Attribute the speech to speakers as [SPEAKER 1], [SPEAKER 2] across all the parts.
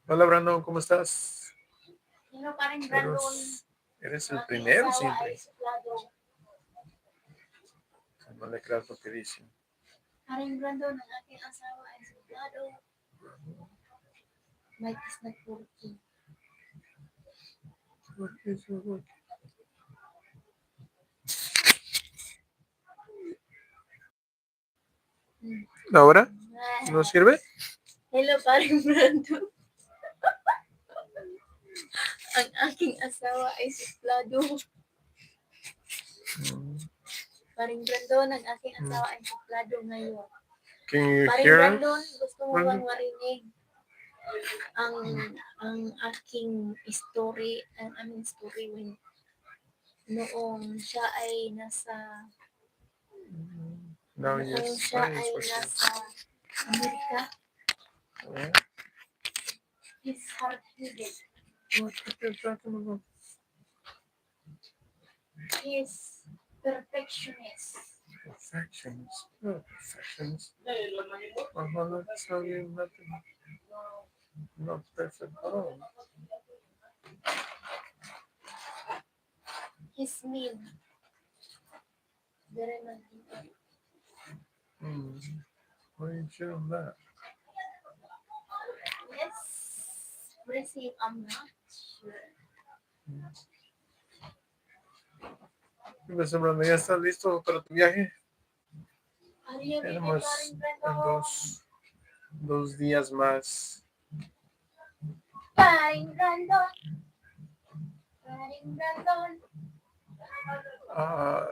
[SPEAKER 1] Hola Brandon, ¿cómo estás?
[SPEAKER 2] Sino parang Brandon,
[SPEAKER 1] Eres el
[SPEAKER 2] aking
[SPEAKER 1] primero
[SPEAKER 2] asawa ay
[SPEAKER 1] siempre.
[SPEAKER 2] suplado.
[SPEAKER 1] No le creas lo que dicen.
[SPEAKER 2] Parang Brandon, ang aking asawa ay suplado. May tis na kurti.
[SPEAKER 1] ¿Ahora? ¿No sirve?
[SPEAKER 2] Hello, parang Brandon. Ang aking asawa ay suplado. Paring Brandon, ang aking asawa ay suplado ngayon.
[SPEAKER 1] Can you
[SPEAKER 2] Paring
[SPEAKER 1] hear?
[SPEAKER 2] Brandon, gusto mo bang
[SPEAKER 1] Brandon?
[SPEAKER 2] marinig ang ang aking story, ang aming story when noong siya ay nasa
[SPEAKER 1] No,
[SPEAKER 2] noong
[SPEAKER 1] yes.
[SPEAKER 2] siya ay nasa Amerika.
[SPEAKER 1] Yeah.
[SPEAKER 2] His hard-headed.
[SPEAKER 1] What are you talking about?
[SPEAKER 2] His perfectionist.
[SPEAKER 1] Perfectionist. No, perfectionist. I'm not telling nothing. Not perfect at all.
[SPEAKER 2] His mean. Very mean.
[SPEAKER 1] Hmm. Why are you doing that?
[SPEAKER 2] Yes. Receive, I'm not sure.
[SPEAKER 1] Pues, Brandon, ¿ya estás listo para tu viaje?
[SPEAKER 2] Are you ready,
[SPEAKER 1] Tenemos
[SPEAKER 2] paring
[SPEAKER 1] en
[SPEAKER 2] Brandon?
[SPEAKER 1] dos días más.
[SPEAKER 2] Paring Brandon. Paring Brandon.
[SPEAKER 1] Ah,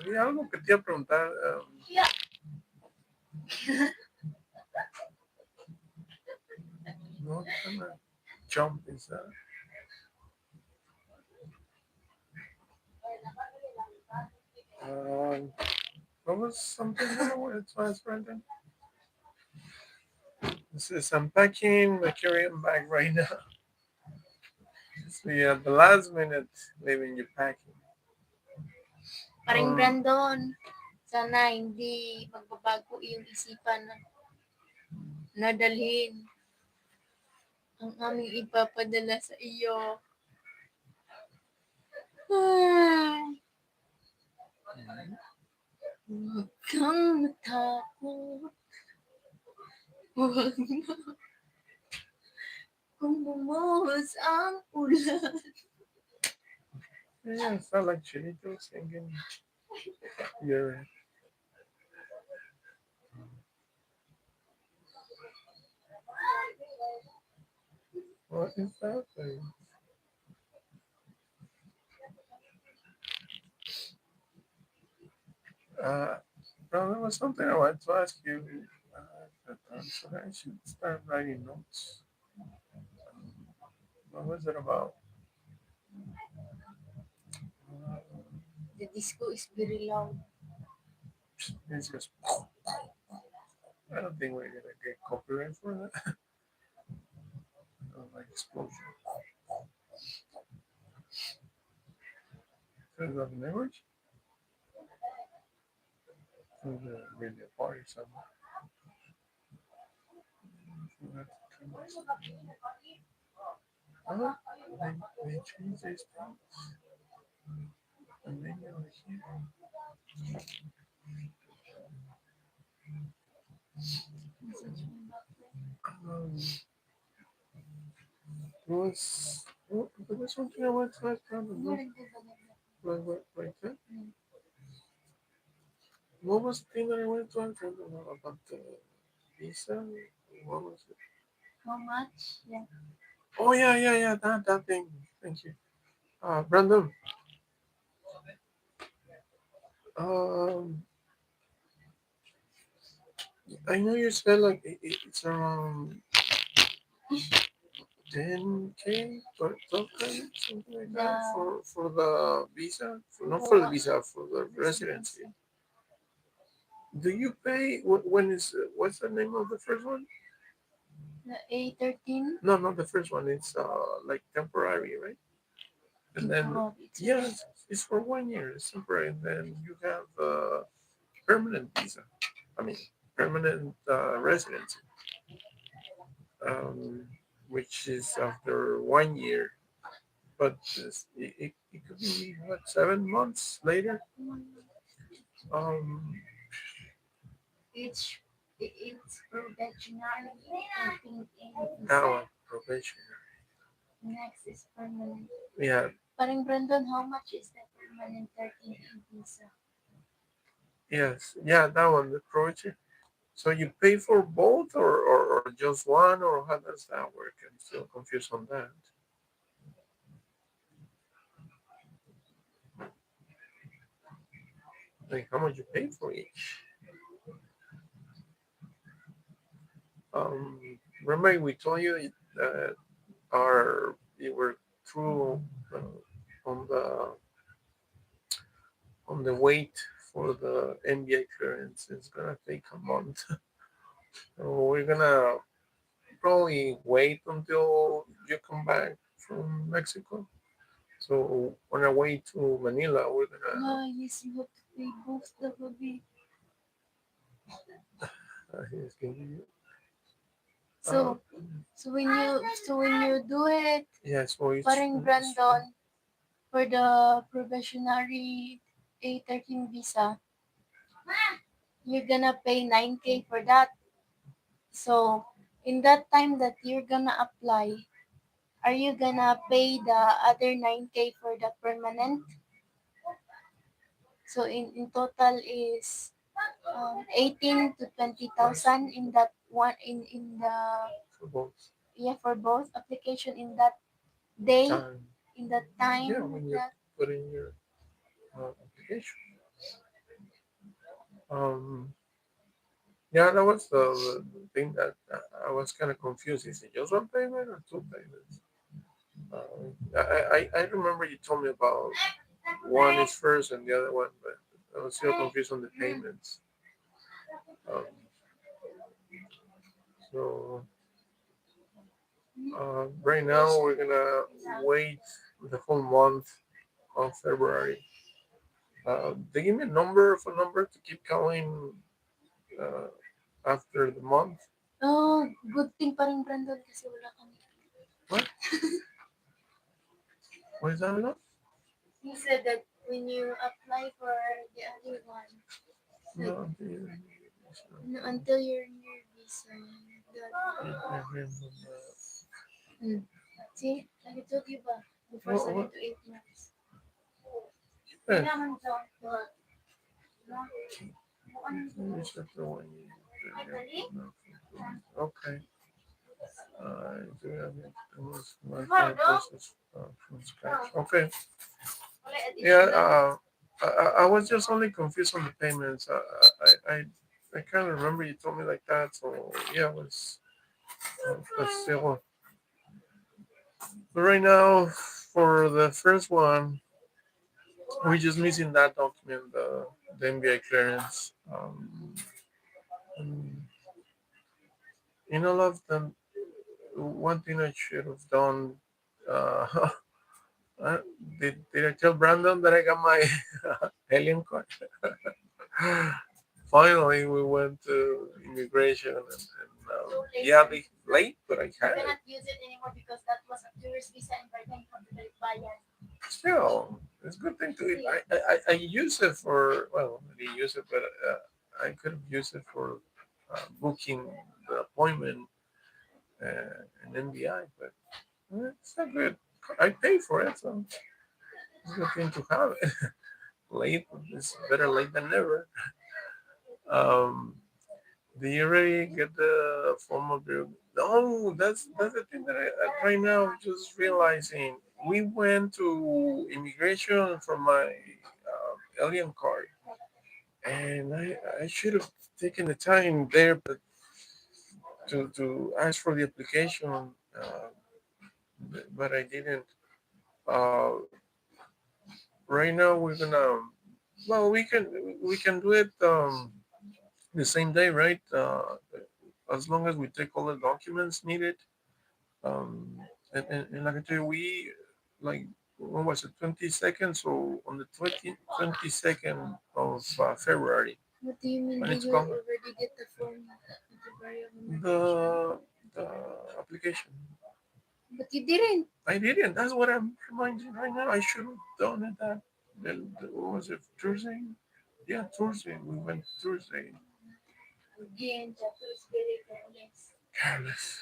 [SPEAKER 1] había algo que te iba a preguntar.
[SPEAKER 2] Yeah.
[SPEAKER 1] What kind of jump is that? Um, what was something that I wanted to ask Brandon? This is I'm packing my carry-on bag right now. So yeah, the last minute leaving you packing.
[SPEAKER 2] Paring Brandon. Sana hindi magbabago yung isipan na dalhin ang aming ipapadala sa iyo. Ay, huwag kang matakot. Huwag na. Kung bumuhos ang ulan.
[SPEAKER 1] Yeah, it's not like Chinito singing. You're what is that thing? No, there was something I wanted to ask you. So I should start writing notes. What was it about?
[SPEAKER 2] The disco is very loud.
[SPEAKER 1] It's just. I don't think we're gonna get copyright for that. Like explosion. Turns off the language. There's a really a party somewhere. Oh, they changed these things. And then over here. Um, there was something I wanted to ask Brandon. Like that. What was the thing that I wanted to ask Brandon about the visa? What was it?
[SPEAKER 2] How much? Yeah.
[SPEAKER 1] Oh yeah. That thing. Thank you. Brandon. Um, I know you said like it's around 10K or 12K, something like that for the visa, not for the visa, for the residency. Do you pay when is what's the name of the first one?
[SPEAKER 2] The A13?
[SPEAKER 1] No, not the first one. It's like temporary, right? And then yes, it's for 1 year. It's temporary, and then you have permanent visa. I mean, permanent residency. um, which is after 1 year. But it could be what 7 months later. Um,
[SPEAKER 2] It's it's probationary 13
[SPEAKER 1] now
[SPEAKER 2] visa.
[SPEAKER 1] I'm probation.
[SPEAKER 2] Next is permanent.
[SPEAKER 1] Yeah,
[SPEAKER 2] Parang Brandon, how much is the permanent 13A visa?
[SPEAKER 1] yes, yeah, that one, the probation. So you pay for both, or just one, or how does that work? I'm still confused on that. Like how much you pay for each? Um, Remember we told you that our we were through on the wait for the NBA clearance. It's gonna take a month, so we're gonna probably wait until you come back from Mexico. So on our way to Manila, we're gonna.
[SPEAKER 2] No, yes, you have to pay both the hobby.
[SPEAKER 1] He's giving uh,
[SPEAKER 2] So so when you do it,
[SPEAKER 1] yes, for each.
[SPEAKER 2] parang Brandon, for the probationary A13 visa, you're gonna pay 9K for that. So in that time that you're gonna apply, are you gonna pay the other 9K for the permanent? So in total is 18 to 20,000 in that one in the
[SPEAKER 1] For both
[SPEAKER 2] yeah for both application in that day
[SPEAKER 1] time.
[SPEAKER 2] in that
[SPEAKER 1] Yeah,
[SPEAKER 2] time
[SPEAKER 1] when you
[SPEAKER 2] that
[SPEAKER 1] put in your application. Um, yeah, that was the thing that I was kind of confused. Is it just one payment or two payments? I remember you told me about one is first and the other one, but I was still confused on the payments. Um, so right now we're gonna wait the whole month of February. They give me a number for number to keep calling uh, after the month.
[SPEAKER 2] oh good thing pa rin Brandon kasi wala kami.
[SPEAKER 1] What? What is that enough?
[SPEAKER 2] He said that when you apply for the other one, that
[SPEAKER 1] No,
[SPEAKER 2] until your visa, that mm. See, like I told you ba, before
[SPEAKER 1] what?
[SPEAKER 2] 7 to 8 months.
[SPEAKER 1] Yeah.
[SPEAKER 2] Kailangan daw, diba? No?
[SPEAKER 1] Finish after 1 year. Okay. Do you have it? My process from scratch. Okay. Yeah. I was just only confused on the payments. I can't remember you told me like that. So yeah, it was. But still, but right now for the first one, we're just missing that document, the MBA clearance. And in all of them, one thing I should have done. Uh, uh, did I tell Brandon that I got my alien card? Finally, we went to immigration, yeah, they late, but I
[SPEAKER 2] You
[SPEAKER 1] had it.
[SPEAKER 2] cannot use it anymore because that was a tourist visa and right now you have to balik bayan.
[SPEAKER 1] Still, it's a good thing to eat. I use it for, well, I didn't use it, but I could have used it for booking the appointment in NBI, but it's not good. I pay for it, so it's a good thing to have it. Late is better late than never. Um, do you already get the form of your? No, that's the thing that right now I'm just realizing. We went to immigration for my alien card, and I should have taken the time there, but to ask for the application, but I didn't. Uh, right now we're gonna. Well, we can do it the same day, right? As long as we take all the documents needed. Um, and like I tell you, we like when was it 22nd? So on the 22nd of February,
[SPEAKER 2] What do you mean?
[SPEAKER 1] I need
[SPEAKER 2] Did
[SPEAKER 1] to
[SPEAKER 2] you
[SPEAKER 1] come.
[SPEAKER 2] already get the form of the variable
[SPEAKER 1] The
[SPEAKER 2] migration?
[SPEAKER 1] application.
[SPEAKER 2] But you didn't.
[SPEAKER 1] I didn't. That's what I'm reminding right now. I should have done it. That what was it, Thursday? Yeah, Thursday. We went Thursday.
[SPEAKER 2] Again, chapter is very careless.
[SPEAKER 1] Careless.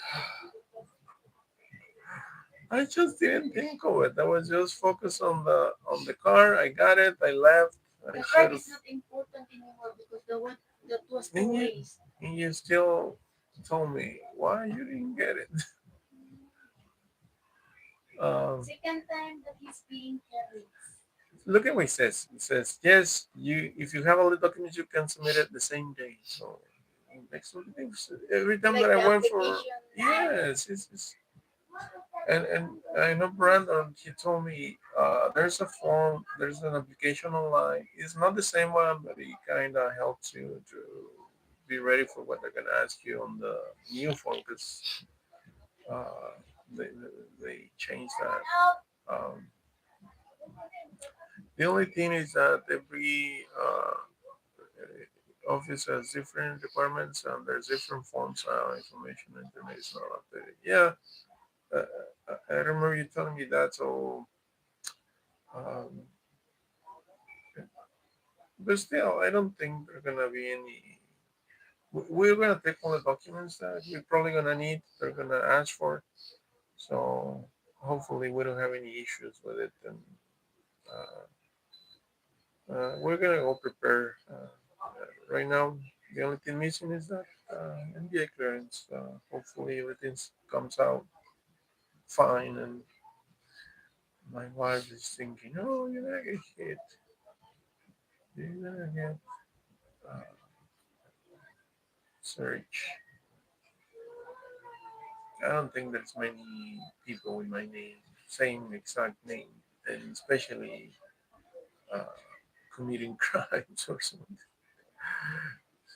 [SPEAKER 1] I just didn't think of it. I was just focused on the car. I got it. I left. I
[SPEAKER 2] The
[SPEAKER 1] should
[SPEAKER 2] card
[SPEAKER 1] have.
[SPEAKER 2] is not important anymore because the one that was
[SPEAKER 1] And
[SPEAKER 2] two
[SPEAKER 1] you,
[SPEAKER 2] ways.
[SPEAKER 1] and you still told me why you didn't get it.
[SPEAKER 2] Second time that he's being careless.
[SPEAKER 1] Look at what it says. It says yes. You if you have all the documents, you can submit it the same day. So next week, every time
[SPEAKER 2] Like
[SPEAKER 1] that I
[SPEAKER 2] the
[SPEAKER 1] went for
[SPEAKER 2] application.
[SPEAKER 1] yes, it's and I know Brandon. He told me there's a form, there's an application online. It's not the same one, but it kind of helps you to be ready for what they're gonna ask you on the new form because uh, they they changed that. Um, the only thing is that every office has different requirements and there's different forms. Information internet is not updated. Yeah, I remember you telling me that. So. Um, But still, I don't think there's gonna be any. We're gonna take all the documents that we're probably gonna need. They're gonna ask for. So hopefully we don't have any issues with it, and we're gonna go prepare. Right now, the only thing missing is that NBA clearance. Hopefully everything comes out fine, and my wife is thinking, "Oh, you're gonna get hit. You're gonna get uh, search." I don't think there's many people with my name, same exact name, and especially uh, committing crimes or something.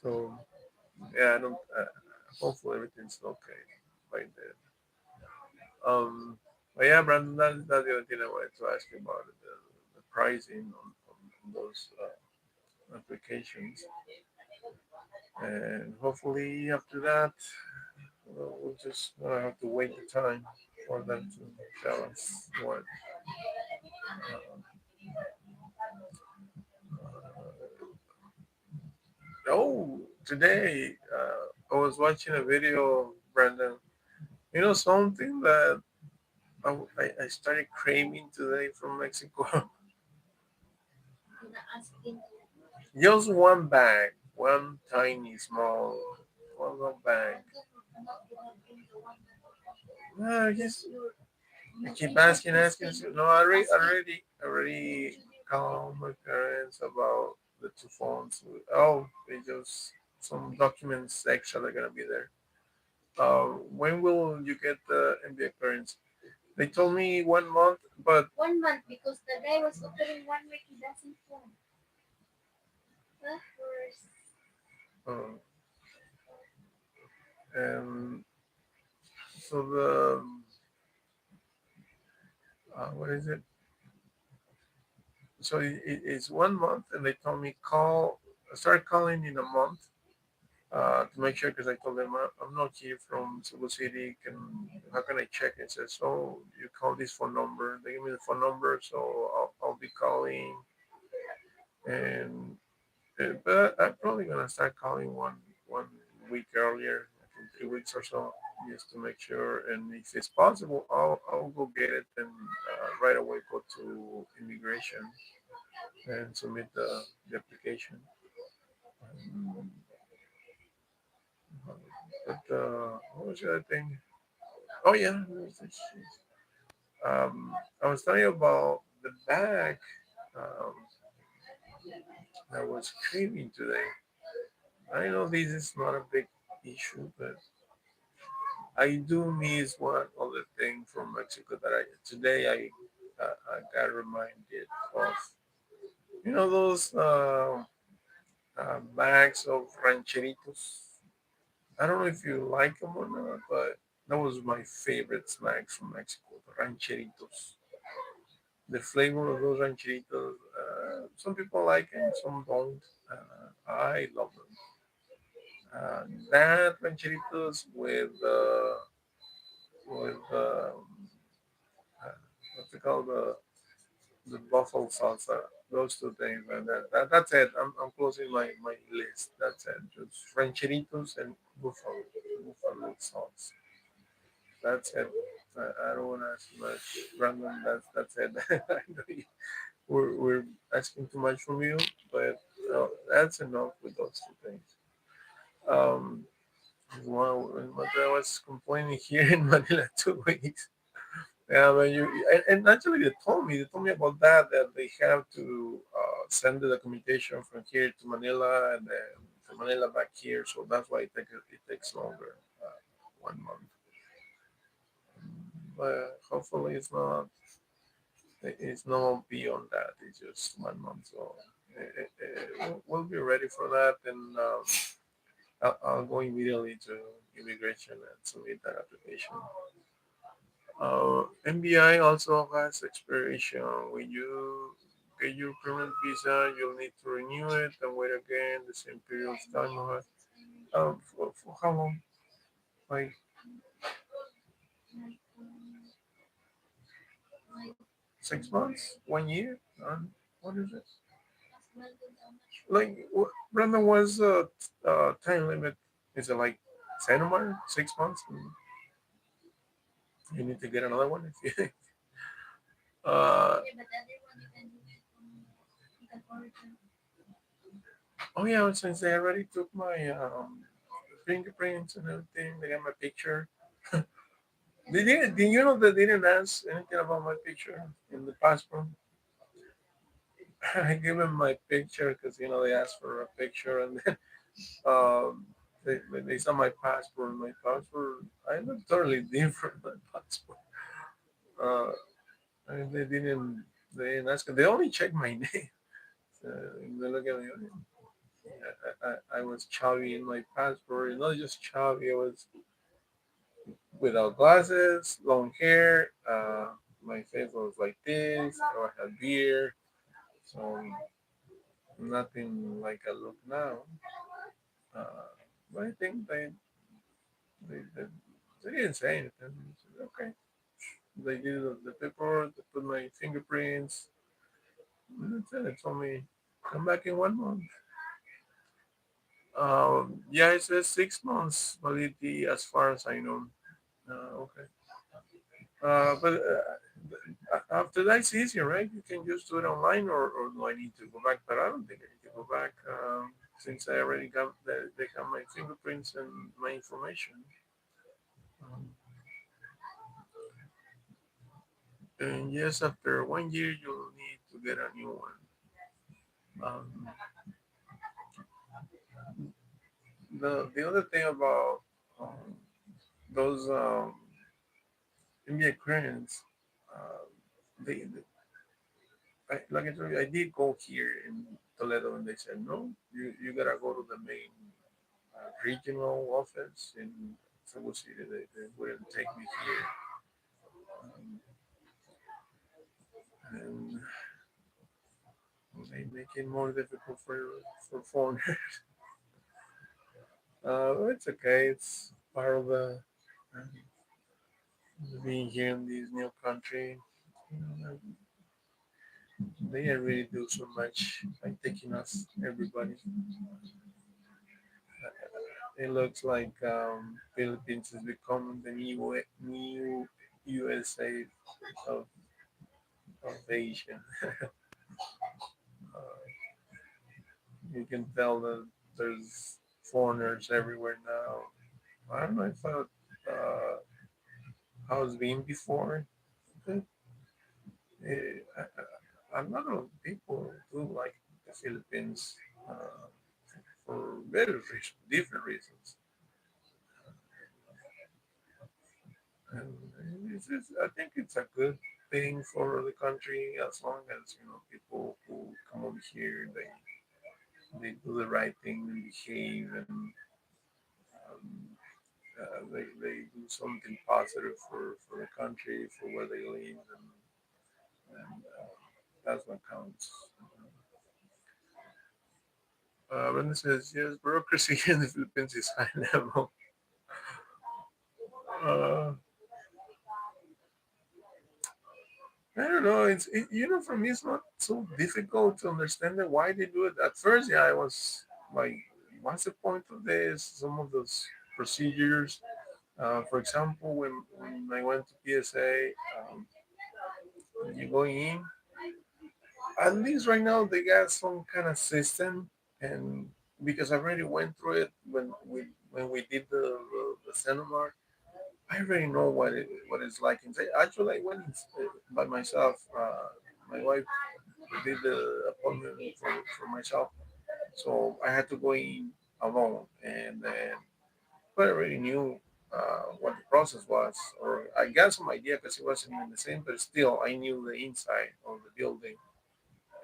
[SPEAKER 1] So yeah, I don't. Hopefully everything's okay by then. But yeah, Brandon, that's the other thing I wanted to ask you about the pricing on those applications, and hopefully after that, we'll just have to wait the time for them to tell us what oh, today I was watching a video, Brandon. You know something that I started craving today from Mexico?
[SPEAKER 2] I'm not asking.
[SPEAKER 1] Just one bag, one tiny, small, one little bag.
[SPEAKER 2] I'm not gonna bring the one
[SPEAKER 1] No,
[SPEAKER 2] because
[SPEAKER 1] just
[SPEAKER 2] you're
[SPEAKER 1] I
[SPEAKER 2] you
[SPEAKER 1] keep
[SPEAKER 2] keep
[SPEAKER 1] asking, asking.
[SPEAKER 2] persisting.
[SPEAKER 1] No,
[SPEAKER 2] Keep
[SPEAKER 1] I already,
[SPEAKER 2] asking.
[SPEAKER 1] already,
[SPEAKER 2] Didn't
[SPEAKER 1] already
[SPEAKER 2] you get the
[SPEAKER 1] called my parents about the two phones. Oh, they just some documents extra. They're gonna be there. When will you get the MBA clearance? They told me 1 month, but
[SPEAKER 2] 1 month because the guy was offering 1 week. He doesn't want. Of course.
[SPEAKER 1] uh, and so the what is it? So it's 1 month, and they told me call. Start calling in a month to make sure because I told them I'm not here from Cebu City. How can I check? It says so you call this phone number. They give me the phone number, so I'll be calling and but I'm probably gonna start calling one week earlier, I think 3 weeks or so, just to make sure. And if it's possible, I'll go get it and right away go to immigration and submit the application. Um, but what was the other thing? Oh yeah, I was telling you about the bag um, I was craving today. I know this is not a big issue, but I do miss one other thing from Mexico that I today I got reminded of. You know those bags of rancheritos. I don't know if you like them or not, but that was my favorite snacks from Mexico. The rancheritos. The flavor of those rancheritos. Some people like them, some don't. I love them. That rancheritos with with what's it called, the buffalo salsa. Those two things, and that's it. I'm closing my list. That's it. Just rancheritos and buffalo sauce. That's it. I don't want to ask much, Brandon. That's it. I know we're asking too much from you, but that's enough with those two things. Um, well, what I was complaining here in Manila 2 weeks. Yeah, but and actually they told me about that they have to send the documentation from here to Manila and then from Manila back here, so that's why it takes longer, 1 month. But hopefully it's not beyond that. It's just 1 month, so we'll be ready for that, and I'll go immediately to immigration and submit that application. MBI also has expiration. When you get your permanent visa, you'll need to renew it and wait again the same period of time. For how long? Like
[SPEAKER 2] Like
[SPEAKER 1] 6 months? 1 year? What is it? Like, Brandon, was time limit? Is it like 10 months, 6 months? You need to get another one if you.
[SPEAKER 2] yeah, but the other one you can do it you can forward to.
[SPEAKER 1] Oh yeah, since they already took my fingerprints and everything, they got my picture. They didn't. Did you know they didn't ask anything about my picture in the passport? I gave them my picture because they asked for a picture, and then um, they saw my passport. My passport, I look totally different. My passport. Uh, and they didn't ask. They only checked my name. They look at me. I was chubby in my passport. Not just chubby. I was without glasses, long hair. My face was like this. I had beard. So nothing like I look now. Uh, but I think they didn't say anything. They said, okay. They did the paperwork. They put my fingerprints. And that's it. They told me come back in 1 month. Yeah, it says 6 months validity as far as I know. Okay. But after that, it's easier, right? You can just do it online, or do I need to go back? But I don't think I need to go back since I already got they have my fingerprints and my information. Um, and yes, after 1 year, you'll need to get a new one. Um, the other thing about those immigrants, uh, like I told you, I did go here in Toledo, and they said no, you gotta go to the main regional office in Cebu City. They wouldn't take me here, and they make it more difficult for foreigners. It's okay. It's part of being here in this new country. They didn't really do so much by taking us, everybody. It looks like Philippines is becoming the new USA of, of Asia. Uh, you can tell that there's foreigners everywhere now. I don't know if how it's been before, but a lot of people do like the Philippines for various reasons, different reasons. And I think it's a good thing for the country as long as people who come over here they do the right thing and behave and they do something positive for the country for where they live and that's what counts. Brenda says yes, bureaucracy in the Philippines is high level. Uh, I don't know. For me, it's not so difficult to understand it, why they do it. At first, yeah, I was like, what's the point of this? Some of those procedures. For example, when I went to PSA, you go in. At least right now, they got some kind of system, and because I already went through it when we did the seminar, I already know what it's like inside. Actually, I went by myself. My wife did the appointment for myself, so I had to go in alone, and then I already knew what the process was, or I got some idea because it wasn't in the same, but still I knew the inside of the building,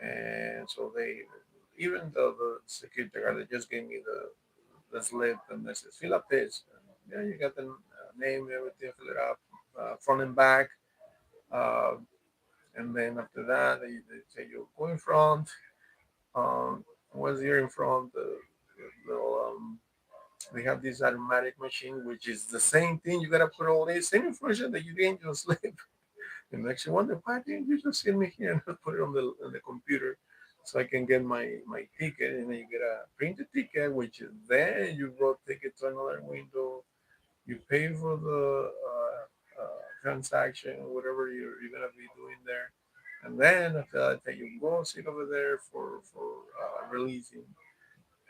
[SPEAKER 1] and so they, even though the security guard, they just gave me the slip and they said fill up this. And, yeah, you got the name, everything, fill it up, front and back. Uh, and then after that, they say you go in front. Once you're in front, they have this automatic machine, which is the same thing. You gotta put all this same information that you didn't just slip. And next you wonder, why didn't you just send me here and not put it on the computer so I can get my ticket? And then you get a printed ticket, which is then you go take it to another window. You pay for the transaction, whatever you're gonna be doing there, and then after that, you go sit over there for releasing,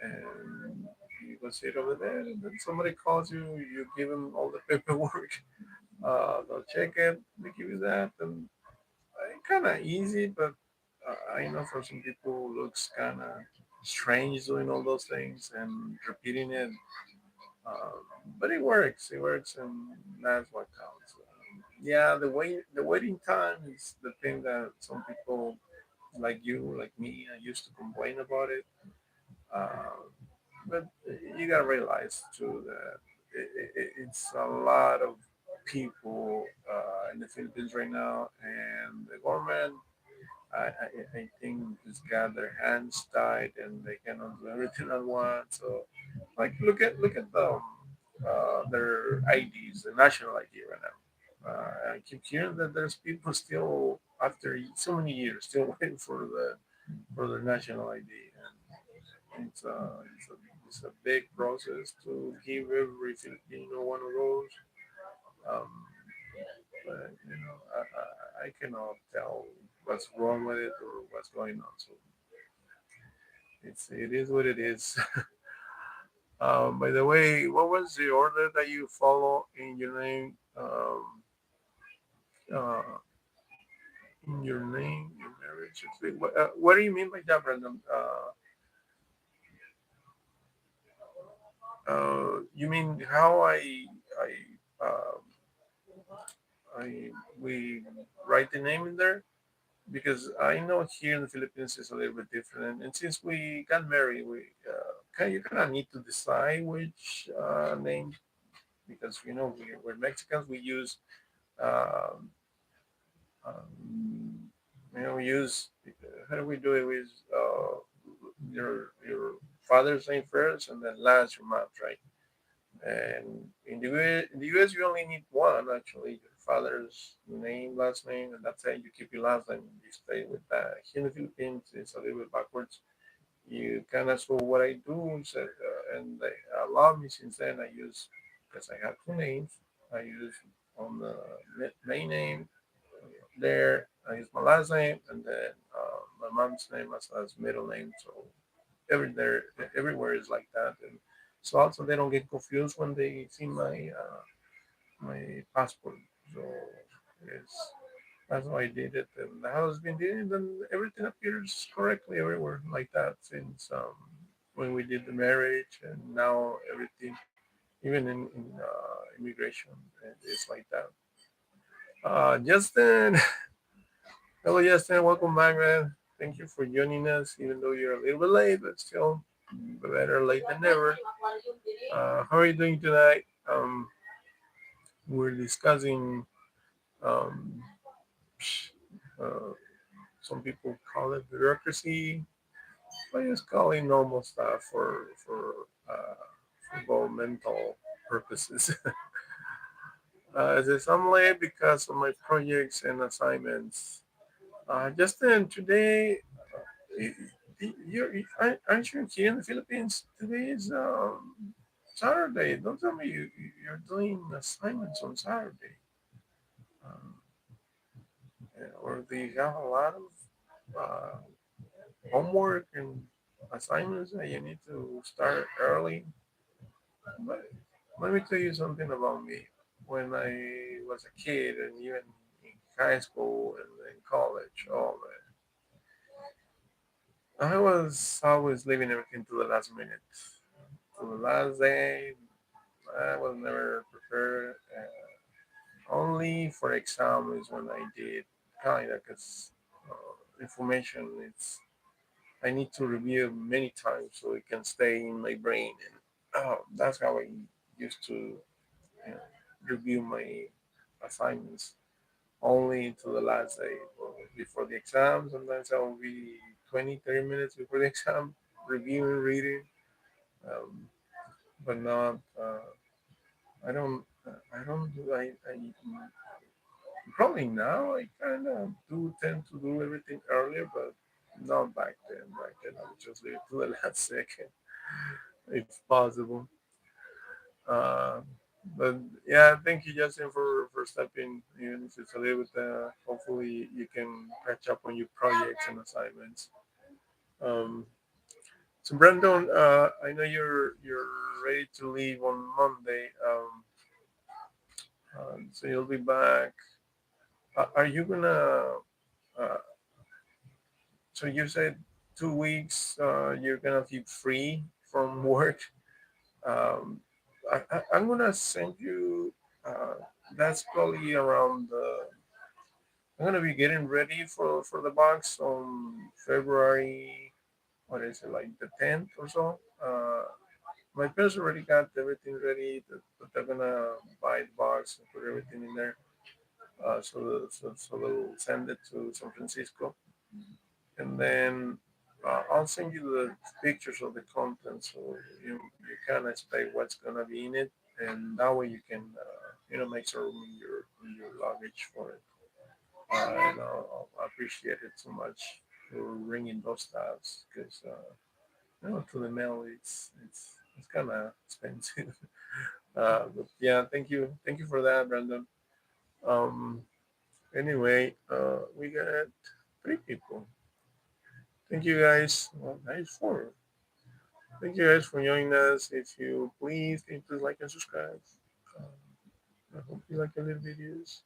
[SPEAKER 1] and you go sit over there, and then somebody calls you. You give them all the paperwork. They'll check it. They give you that, and kind of easy, but I know for some people looks kind of strange doing all those things and repeating it. Um, but it works. It works, and that's what counts. Yeah, the waiting time is the thing that some people like you, like me, I used to complain about it. Uh, but you gotta realize too that it's a lot of people in the Philippines right now, and the government, I think, just got their hands tied and they cannot do everything at once. So, like, look at their IDs, the national ID right now. I keep hearing that there's people still after so many years still waiting for their national ID, and it's a big process to give every Filipino one of those. Um, but I cannot tell what's wrong with it or what's going on. So it is what it is. By the way, what was the order that you follow in your name? Uh, in your name, your marriage. What do you mean by that, Brandon? You mean how I we write the name in there? Because I know here in the Philippines it's a little bit different. And since we got married, you kind of need to decide which name, because we're Mexicans. We use um, um, we use how do we do it? We use your father's name first, and then last your mom's, right? And in the US, you only need one actually, your father's name, last name, and that's it. You keep your last name and you stay with that. Here in the Philippines, it's a little bit backwards. You kind of, so what I do is, and they allow me since then, I use, because I have two names, I use on the main name there, I use my last name, and then my mom's name as middle name. So every there everywhere is like that, and so also they don't get confused when they see my passport. So it's that's how I did it, and how it's been doing it, and everything appears correctly everywhere like that since when we did the marriage, and now everything, even in immigration, it's like that. Justin, hello, Justin, welcome back, man. Thank you for joining us, even though you're a little bit late, but still better late than never. How are you doing tonight? We're discussing, um, uh, some people call it bureaucracy. I just call it normal stuff for governmental purposes. As I'm late because of my projects and assignments. Justin, today, aren't you here in the Philippines? Today is Saturday. Don't tell me you're doing assignments on Saturday. Um, or do you have a lot of uh, homework and assignments that you need to start early? But let me tell you something about me. When I was a kid and even in high school and in college, all that, I was always leaving everything to the last minute. To the last day, I was never prepared. Only for exam is when I did kind of because information it's I need to review many times so it can stay in my brain, and that's how I used to review my assignments only to the last day before the exam. Sometimes I will be 20, 30 minutes before the exam reviewing, reading, um, but not. I don't do. I probably now I kind of do tend to do everything earlier, but not back then. Back then I would just leave it to the last second if possible. Uh, but yeah, thank you, Justin, for stepping in. If it's a little bit, hopefully you can catch up on your projects and assignments. Um, so Brandon, I know you're ready to leave on Monday. So you'll be back. Are you gonna? Uh, so you said 2 weeks. You're gonna be free from work. Um, I'm gonna send you. Uh, that's probably around. I'm gonna be getting ready for the box on February. What is it like the 10th or so? My parents already got everything ready, but they're gonna buy the box and put everything in there. So they'll send it to San Francisco, and then I'll send you the pictures of the content so you can expect what's gonna be in it, and that way you can make some room in your luggage for it. And I'll appreciate it so much for bringing those stuffs because to the mail it's kind of expensive. But yeah, thank you for that, Brandon. Um, anyway, we got 3 people. Thank you guys. Well, nice four. Thank you guys for joining us. If you please, can you please like and subscribe. I hope you like the little videos.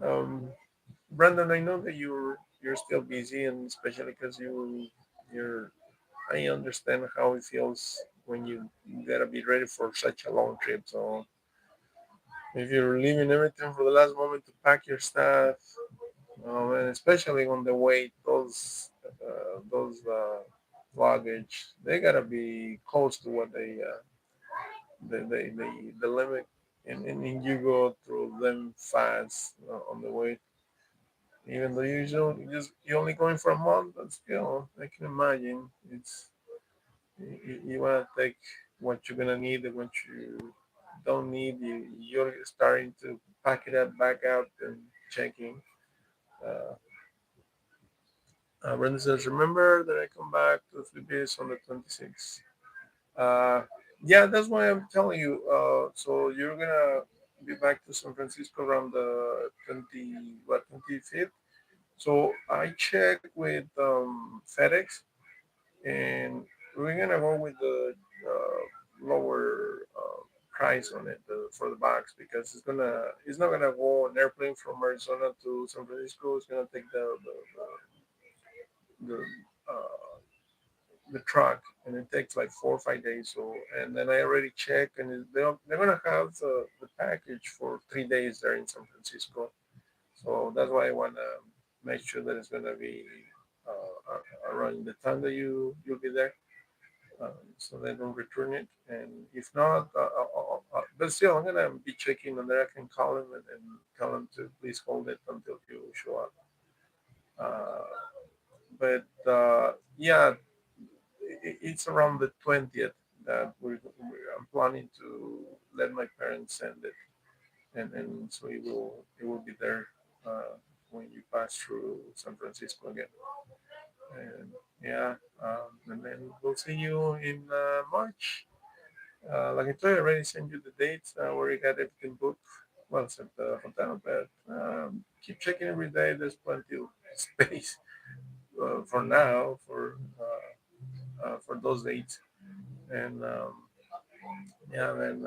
[SPEAKER 1] Um, Brandon, I know that you're still busy, and especially because you're. I understand how it feels when you gotta be ready for such a long trip. So if you're leaving everything for the last moment to pack your stuff, and especially on the way, those luggage, they gotta be close to what the limit, and you go through them fast on the way. Even though you only going for a month, but still, I can imagine you want to take what you're gonna need and what you don't need. You're starting to pack it up back out and checking. Uh, Brenda says, remember that I come back to the Philippines on the 26th. Uh, yeah, that's why I'm telling you. So you're gonna be back to San Francisco around the 25th. So I checked with FedEx, and we're gonna go with the lower price on it for the box because it's not gonna go on airplane from Arizona to San Francisco. It's gonna take the the truck, and it takes like 4 or 5 days. So, and then I already checked, and they're gonna have the package for 3 days there in San Francisco. So that's why I wanna make sure that it's gonna be around the time that you'll be there, so they don't return it. And if not, but still, I'm gonna be checking on there. I can call them and tell them to please hold it until you show up. Uh, but yeah, it's around the 20th that I'm planning to let my parents send it, and so it will be there. Uh, when you pass through San Francisco again. And yeah, and then we'll see you in March. Like I told you, I already sent you the dates where you got everything booked. Well, except the hotel, but keep checking every day. There's plenty of space for now for those dates. And yeah, then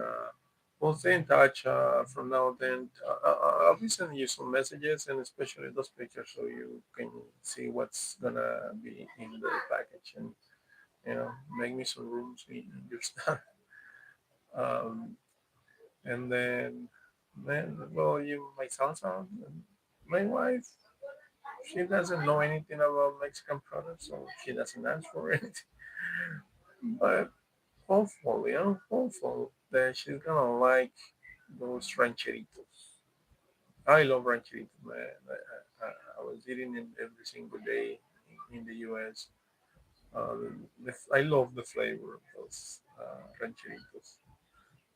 [SPEAKER 1] we'll stay in touch from now. Then I'll be sending you some messages and especially those pictures so you can see what's gonna be in the package and make me some rooms in your stuff. Um, and then well, you my salsa, my wife. She doesn't know anything about Mexican products, so she doesn't ask for it. But hopefully, I'm hopeful that she's gonna like those rancheritos. I love rancheritos, man. I was eating them every single day in the U.S. I love the flavor of those rancheritos.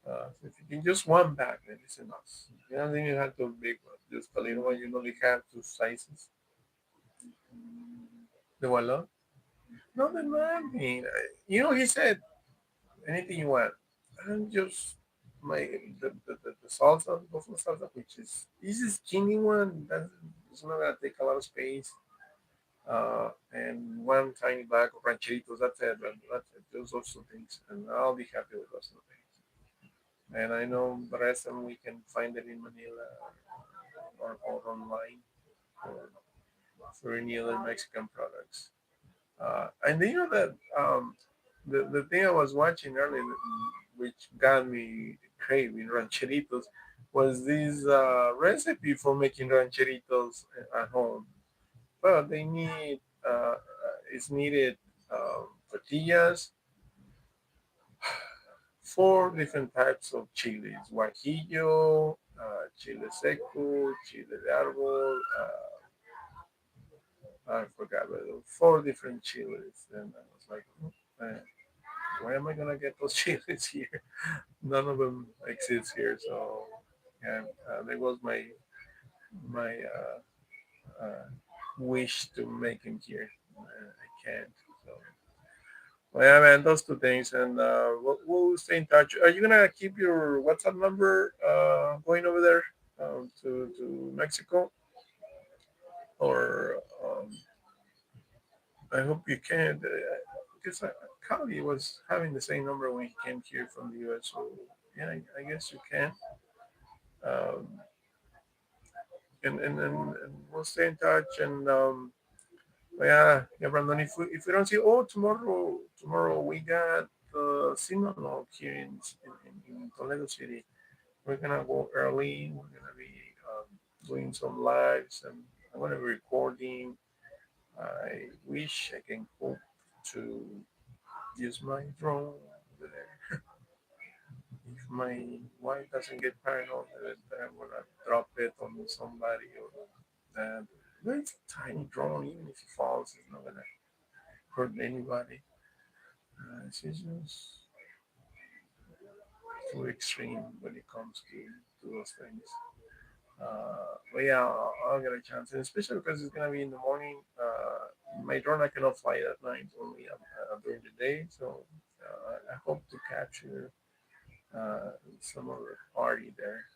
[SPEAKER 1] So if you can just one bag, then it's enough. You don't even have to big one. Just a little one. You only have two sizes. The one. No, the man. He said anything you want. And just my the salsa, buffalo salsa, which is this is skinny one. It's not gonna take a lot of space. And one tiny bag of rancheritos. That's it. That's it. Those are two things, and I'll be happy with those two things. And I know the rest of them we can find it in Manila or online or for any other Mexican products. And you know that the thing I was watching earlier, which got me craving rancheritos, was this recipe for making rancheritos at home. Well, they need it's needed tortillas, four different types of chilies: guajillo, chile seco, chile de árbol. I forgot, but four different chilies, and I was like, man, where am I gonna get those chilies here? None of them exists here. So yeah, that was my wish to make him here. I can't. So well, yeah, man, those two things, and we'll stay in touch. Are you gonna keep your WhatsApp number going over there to Mexico, or I hope you can? Because Kali was having the same number when he came here from the US. So yeah, I guess you can. Um, and we'll stay in touch. And yeah, Brandon. If we don't see, oh, tomorrow we got the Sinaloa here in Toledo City. We're gonna go early. We're gonna be doing some lives, and I'm gonna be recording. I wish I can hope to use my drone over there. If my wife doesn't get paranoid that I'm gonna drop it on somebody or that. But it's a tiny drone, even if it falls, it's not gonna hurt anybody. It's just too extreme when it comes to those things. But yeah, I'll get a chance, and especially because it's gonna be in the morning. My drone I cannot fly at night, only during the day. So I hope to capture some of the party there.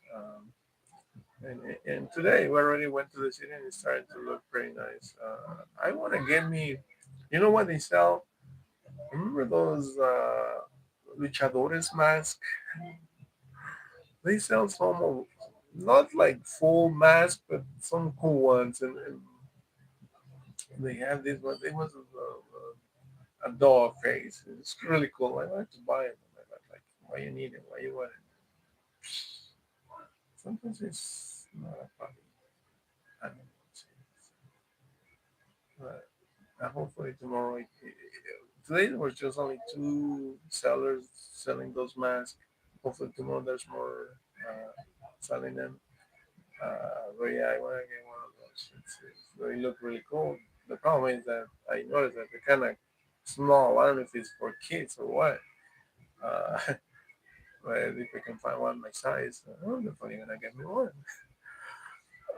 [SPEAKER 1] And today we already went to the city and it's starting to look pretty nice. I want to get me, you know what they sell? Remember those luchadores mask? They sell some of, not like full mask, but some cool ones. And they have this one. They was a dog face. It's really cool. I like to buy it. Like, why you need it? Why you want it? Sometimes it's not a problem. I don't know. But hopefully tomorrow. Today there was just only two sellers selling those masks. Hopefully tomorrow there's more selling them. But yeah, I want to get one of those. They look really cool. The problem is that I noticed that they're kind of small. I don't know if it's for kids or what. Uh, but if I can find one my size, I'm definitely gonna get me one.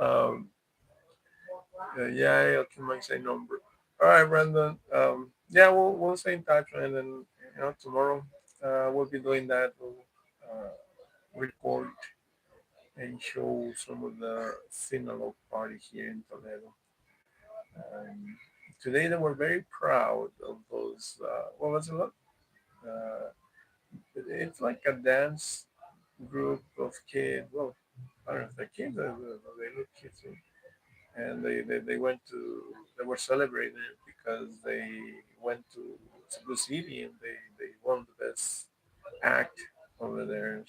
[SPEAKER 1] Um, Yeah, I'll keep my same number. All right, Brandon. Yeah, we'll stay in touch, and then tomorrow we'll be doing that. We'll record and show some of the Sinaloa party here in Toledo. Um, Today they were very proud of those. What was it? Uh, it's like a dance group of kids. Well, I don't know if they're kids or they look kids. And they went to they were celebrating it because they went to Cebu City and they won the best act over there.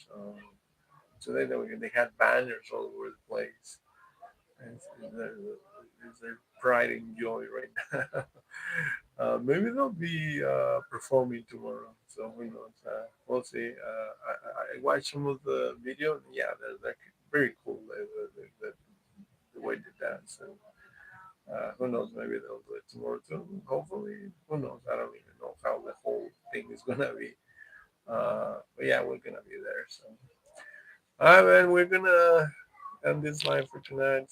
[SPEAKER 1] So they had banners all over the place. And it's their pride and joy right now. Maybe they'll be performing tomorrow. So who knows? We'll see. I watched some of the video. Yeah, they're very cool. The way they dance. And who knows? Maybe they'll do it tomorrow too. Hopefully, who knows? I don't even know how the whole thing is gonna be. But yeah, we're gonna be there. So, all right, man, we're gonna end this live for tonight.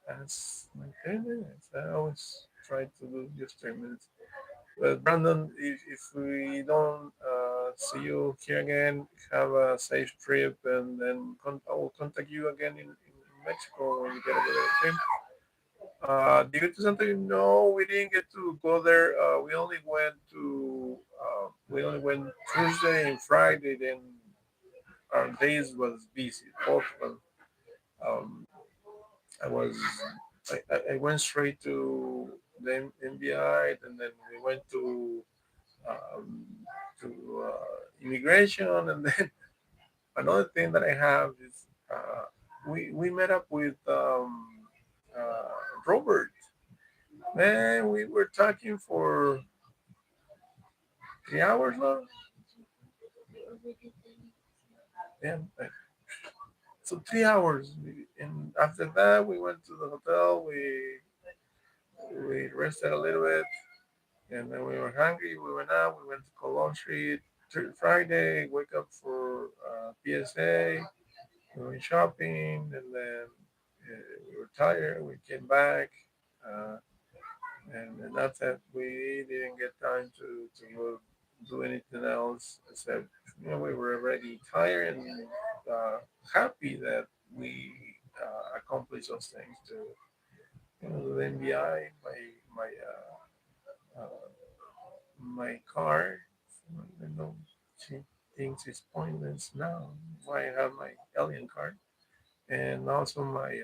[SPEAKER 1] That's like 10 minutes. I always try to do just 10 minutes. But Brandon, if we don't see you here again, have a safe trip, and then I will contact you again in Mexico when you get over there. Okay? Did you get to something? No, we didn't get to go there. We only went Tuesday and Friday. Then our days was busy. Both of them. Um, I was I went straight to the MBI, and then we went um, to immigration, and then another thing that I have is we met up with Robert. Man, we were talking for 3 hours now. Yeah, so 3 hours. And after that, we went to the hotel. We rested a little bit, and then we were hungry. We went out. We went to Colon Street. Friday, wake up for PSA. We went shopping, and then we were tired. We came back. Uh, and that's it. We didn't get time to go do anything else except we were already tired and happy that we accomplished those things to the NBI, my car. I know she thinks it's pointless now. Why I have my alien card and also my